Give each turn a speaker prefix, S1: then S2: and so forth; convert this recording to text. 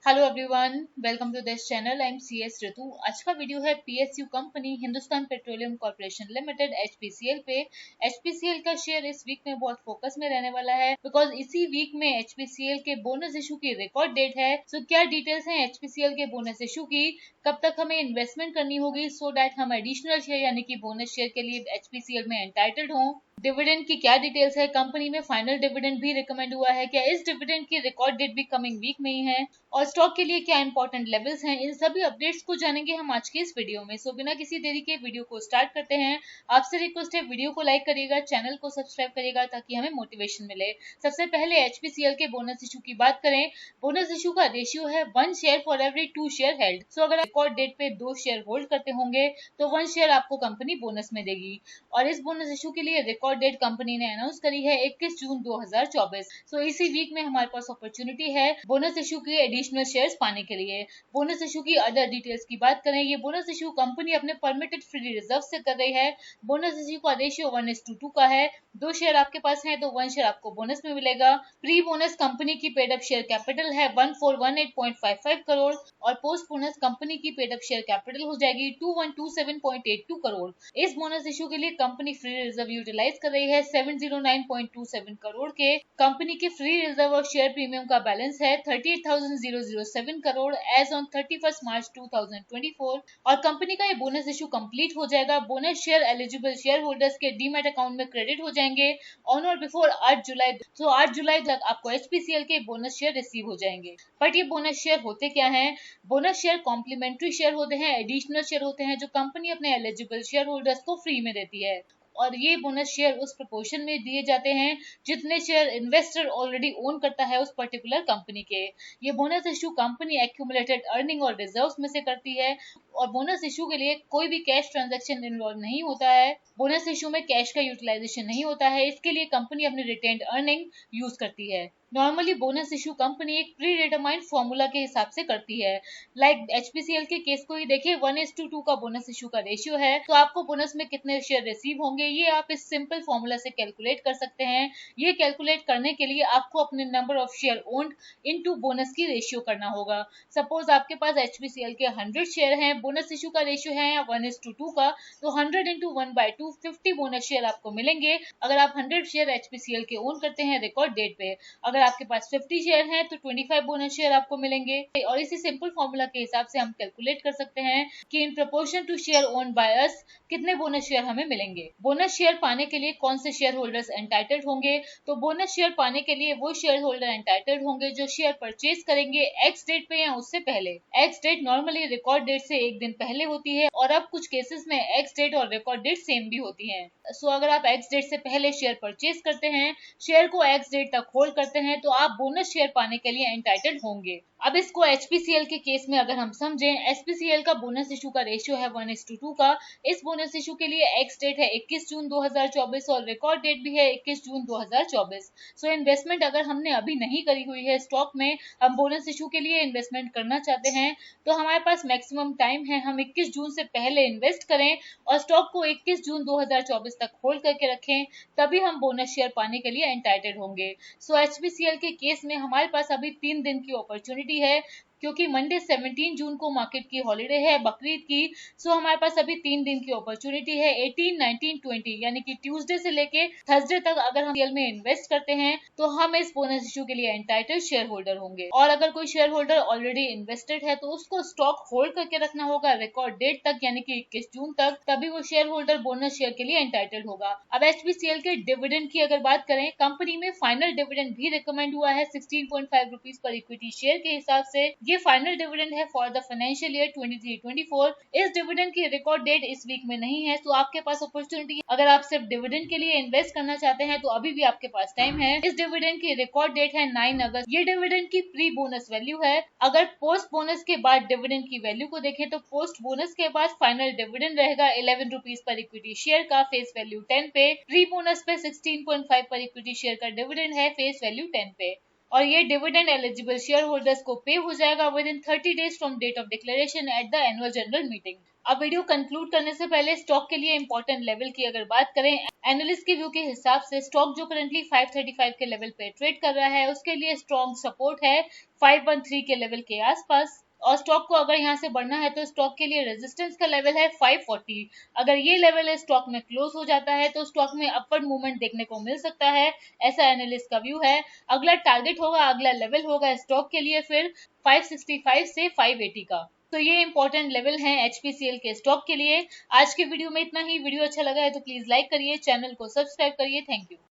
S1: Hello everyone, welcome to this channel. I am CS Ritu. आज का video है PSU company Hindustan petroleum corporation limited HPCL पे। HPCL का share इस वीक में बहुत फोकस में रहने वाला है बिकॉज इसी वीक में HPCL के बोनस इशू की रिकॉर्ड डेट है। सो क्या डिटेल्स हैं HPCL के बोनस इशू की, कब तक हमें इन्वेस्टमेंट करनी होगी सो दैट हम एडिशनल शेयर यानी कि बोनस शेयर के लिए HPCL में एंटाइटल्ड हों। डिविडेंड की क्या डिटेल्स है, कंपनी में फाइनल डिविडेंड भी रिकमेंड हुआ है, क्या इस डिविडेंड की रिकॉर्ड डेट भी कमिंग वीक में ही है, और स्टॉक के लिए क्या इंपॉर्टेंट लेवल्स हैं, इन सभी अपडेट्स को जानेंगे हम आज की इस वीडियो में। सो बिना किसी देरी के वीडियो को स्टार्ट करते हैं। आपसे रिक्वेस्ट है वीडियो को लाइक करिएगा, चैनल को सब्सक्राइब करिएगा ताकि हमें मोटिवेशन मिले। सबसे पहले HPCL के बोनस इशू की बात करें। बोनस इशू का रेशियो है 1 share for every 2 share held. So अगर रिकॉर्ड डेट पे 2 शेयर होल्ड करते होंगे तो 1 शेयर आपको कंपनी बोनस में देगी। और इस बोनस इशू के लिए रिकॉर्ड डेट कंपनी ने अनाउंस करी है 21 जून 2024। सो इसी वीक में हमारे पास अपॉर्चुनिटी है बोनस इशू के एडिशनल शेयर्स पाने के लिए। बोनस इशू की अदर डिटेल्स की बात करें, ये बोनस इशू कंपनी अपने परमिटेड फ्री रिजर्व से कर रही है। बोनस इशू का रेशियो 1:2 का है। 2 शेयर आपके पास है तो 1 शेयर आपको बोनस में मिलेगा। प्री बोनस कंपनी की पेड अप शेयर कैपिटल है 1418.55 करोड़ और पोस्ट बोनस कंपनी की पेड अप शेयर कैपिटल हो जाएगी 2127.82 करोड़। इस बोनस इशू के लिए कंपनी फ्री रिजर्व यूटिलाइज कर रही है 709.27 करोड़ के। कंपनी के फ्री रिजर्व और शेयर प्रीमियम का बैलेंस है 38,007 करोड़ एज ऑन 31 मार्च 2024 और कंपनी का ये बोनस इशू कंप्लीट हो जाएगा। Bonus share eligible share holders के डीमैट अकाउंट में क्रेडिट हो जाएंगे ऑन और बिफोर 8 जुलाई। तो 8 जुलाई तक आपको HPCL के बोनस शेयर रिसीव हो जाएंगे। बट ये बोनस शेयर होते क्या हैं? बोनस शेयर कॉम्प्लीमेंट्री शेयर होते हैं, एडिशनल शेयर होते हैं जो कंपनी अपने एलिजिबल शेयर होल्डर्स को फ्री में देती है। और ये बोनस शेयर उस प्रोपोर्शन में दिए जाते हैं जितने शेयर इन्वेस्टर ऑलरेडी ओन करता है उस पर्टिकुलर कंपनी के। ये bonus issue company accumulated earning और रिजर्व्स में से करती है और बोनस इशू के लिए कोई भी कैश ट्रांजैक्शन इन्वॉल्व नहीं होता है। बोनस इशू में कैश का यूटिलाइजेशन नहीं होता है, इसके लिए कंपनी अपनी रिटेन्ड अर्निंग यूज करती है। नॉर्मली बोनस इशू कंपनी एक प्री डिटरमाइंड फॉर्मूला के हिसाब से करती है। लाइक HPCL के केस को ही देखिए, 1:2 का बोनस इशू का रेशियो है तो आपको बोनस में कितने शेयर रिसीव होंगे ये आप इस सिंपल फॉर्मूला से कैलकुलेट कर सकते हैं। ये कैलकुलेट करने के लिए आपको अपने number of share owned into bonus की रेशियो करना होगा। सपोज आपके पास HPCL के 100 शेयर हैं, बोनस इशू का रेशियो है 1:2 का, तो 100 इंटू 1/2 50 बोनस शेयर आपको मिलेंगे अगर आप 100 शेयर HPCL के ओन करते हैं रिकॉर्ड डेट पे। अगर आपके पास 50 शेयर हैं तो 25 बोनस शेयर आपको मिलेंगे। और इसी सिंपल फॉर्मूला के हिसाब से हम कैलकुलेट कर सकते हैं कि in proportion to share own by us कितने बोनस शेयर हमें मिलेंगे। बोनस शेयर पाने के लिए कौन से शेयर होल्डर्स एंटाइटल्ड होंगे? तो बोनस शेयर पाने के लिए वो शेयर होल्डर एंटाइटल्ड होंगे जो शेयर परचेज करेंगे एक्स डेट पे या उससे पहले। Ex date normally record date से एक दिन पहले होती है और अब कुछ केसेस में एक्स डेट और रिकॉर्ड डेट सेम भी होती है। सो अगर आप एक्स डेट से पहले शेयर परचेज करते हैं, शेयर को एक्स डेट तक होल्ड करते हैं तो आप बोनस शेयर पाने के लिए एंटाइटल्ड होंगे। अब इसको HPCL के केस में अगर हम समझें, HPCL का बोनस इशू का रेशियो है 1:2 का। इस बोनस इशू के लिए एक्स डेट है 21 जून 2024 और रिकॉर्ड डेट भी है 21 जून 2024। सो इन्वेस्टमेंट अगर हमने अभी नहीं करी हुई है स्टॉक में, हम बोनस इशू के लिए इन्वेस्टमेंट करना चाहते हैं तो हमारे पास मैक्सिमम टाइम है, हम 21 जून से पहले इन्वेस्ट करें और स्टॉक को 21 जून 2024 तक होल्ड करके रखें, तभी हम बोनस शेयर पाने के लिए एंटाइटल्ड होंगे। सो HPCL के केस में हमारे पास अभी 3 दिन की अपॉर्चुनिटी है क्योंकि मंडे 17 जून को मार्केट की हॉलीडे है बकरीद की। सो हमारे पास अभी 3 दिन की अपॉर्चुनिटी है 18, 19, 20 यानी कि ट्यूसडे से लेके थर्सडे तक अगर हम शेयर में इन्वेस्ट करते हैं तो हम इस बोनस इशू के लिए एंटाइटल्ड शेयर होल्डर होंगे। और अगर कोई शेयर होल्डर ऑलरेडी इन्वेस्टेड है तो उसको स्टॉक होल्ड करके रखना होगा रिकॉर्ड डेट तक यानी कि 21 जून तक, तभी वो शेयर होल्डर बोनस शेयर के लिए एंटाइटल्ड होगा। अब HPCL के डिविडेंड की अगर बात करें, कंपनी में फाइनल डिविडेंड भी रिकमेंड हुआ है 16.5 रुपीज पर इक्विटी शेयर के हिसाब से। ये फाइनल डिविडेंड है फॉर द फाइनेंशियल ईयर 23-24। इस डिविडेंड की रिकॉर्ड डेट इस वीक में नहीं है तो आपके पास अपॉर्चुनिटी, अगर आप सिर्फ डिविडेंड के लिए इन्वेस्ट करना चाहते हैं तो अभी भी आपके पास टाइम है। इस डिविडेंड की रिकॉर्ड डेट है 9 अगस्त। ये डिविडेंड की प्री बोनस वैल्यू है। अगर पोस्ट बोनस के बाद डिविडेंड की वैल्यू को देखें तो पोस्ट बोनस के बाद फाइनल डिविडेंड रहेगा 11 रुपीज पर इक्विटी शेयर का फेस वैल्यू 10 पे। प्री बोनस पे 16.5 पर इक्विटी शेयर का डिविडेंड है फेस वैल्यू 10 पे और ये डिविडेंड एलिजिबल शेयर होल्डर्स को पे हो जाएगा within 30 days from date of declaration at the annual general meeting. अब वीडियो कंक्लूड करने से पहले स्टॉक के लिए इंपॉर्टेंट लेवल की अगर बात करें, एनालिस्ट के व्यू के हिसाब से स्टॉक जो करंटली 535 के लेवल पे ट्रेड कर रहा है उसके लिए स्ट्रॉन्ग सपोर्ट है 513 के लेवल के आसपास, और स्टॉक को अगर यहाँ से बढ़ना है तो स्टॉक के लिए रेजिस्टेंस का लेवल है 540। अगर ये लेवल स्टॉक में क्लोज हो जाता है तो स्टॉक में अपवर्ड मूवमेंट देखने को मिल सकता है, ऐसा एनालिस्ट का व्यू है। अगला टारगेट होगा, अगला लेवल होगा स्टॉक के लिए फिर 565 से 580 का। तो ये इंपॉर्टेंट लेवल हैं एचपीसीएल के स्टॉक के लिए। आज के वीडियो में इतना ही। वीडियो अच्छा लगा है तो प्लीज लाइक करिए, चैनल को सब्सक्राइब करिए। Thank you.